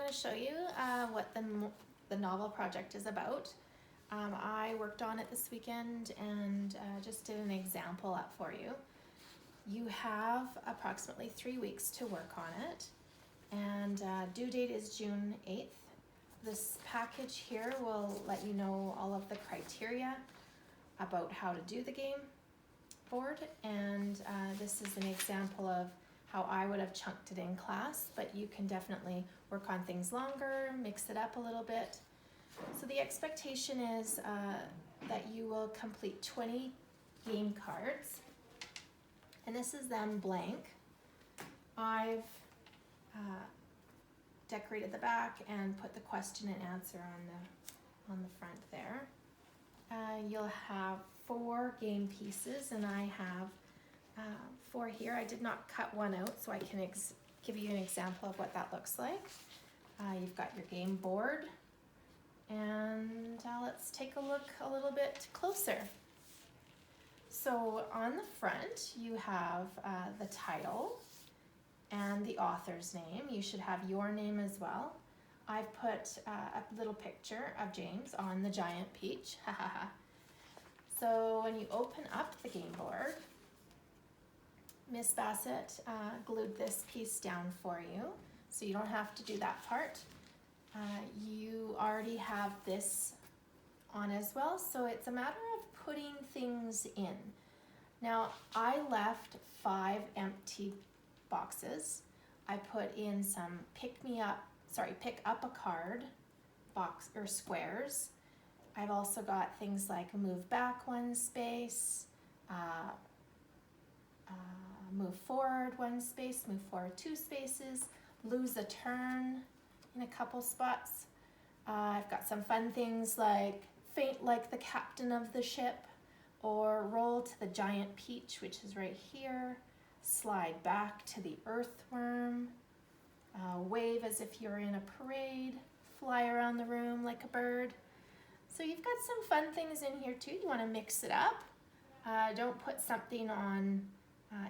to show you what the novel project is about. I worked on it this weekend and just did an example up for you. You have approximately 3 weeks to work on it, and due date is June 8th. This package here will let you know all of the criteria about how to do the game board, and this is an example of how I would have chunked it in class, but you can definitely work on things longer, mix it up a little bit. So the expectation is that you will complete 20 game cards, and this is them blank. I've decorated the back and put the question and answer on the front there. You'll have 4 game pieces, and I have 4 here. I did not cut one out, so I can give you an example of what that looks like. You've got your game board, and let's take a look a little bit closer. So on the front, you have the title and the author's name. You should have your name as well. I've put a little picture of James on the giant peach. So when you open up the game board, Miss Bassett glued this piece down for you, so you don't have to do that part. You already have this on as well, so it's a matter of putting things in. Now, I left 5 empty boxes. I put in some pick up a card box or squares. I've also got things like move back 1 space, move forward 1 space, move forward 2 spaces, lose a turn in a couple spots. I've got some fun things like faint like the captain of the ship, or roll to the giant peach, which is right here, slide back to the earthworm, wave as if you're in a parade, fly around the room like a bird. So you've got some fun things in here too. You want to mix it up. Don't put something on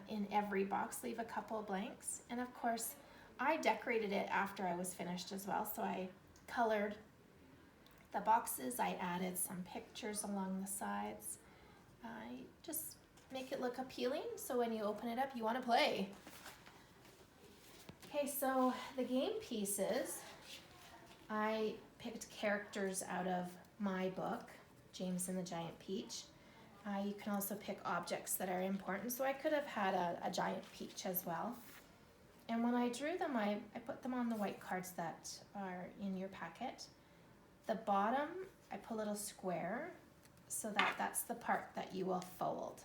in every box. Leave a couple blanks. And of course, I decorated it after I was finished as well. So I colored the boxes. I added some pictures along the sides. Just make it look appealing, so when you open it up, you want to play. Okay, so the game pieces, I picked characters out of my book, James and the Giant Peach. You can also pick objects that are important, so I could have had a giant peach as well. And when I drew them, I put them on the white cards that are in your packet. The bottom, I put a little square, so that's the part that you will fold,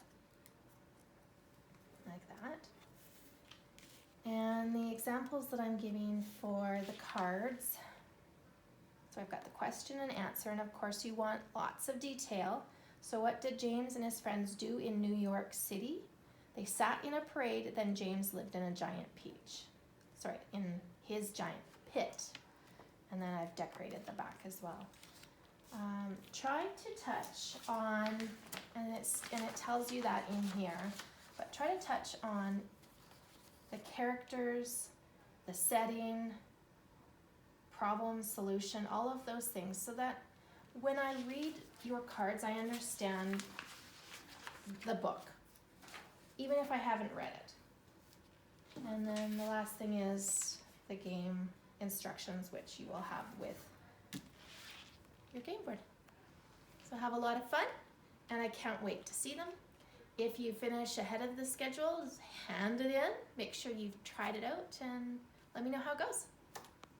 like that. And the examples that I'm giving for the cards, so I've got the question and answer, and of course you want lots of detail. So what did James and his friends do in New York City? They sat in a parade, then James lived in a giant peach. Sorry, in his giant pit. And then I've decorated the back as well. Try to touch on, and it tells you that in here, but try to touch on the characters, the setting, problem, solution, all of those things, so that when I read your cards, I understand the book, even if I haven't read it. And then the last thing is the game instructions, which you will have with your game board. So have a lot of fun, and I can't wait to see them. If you finish ahead of the schedule, just hand it in. Make sure you've tried it out, and let me know how it goes.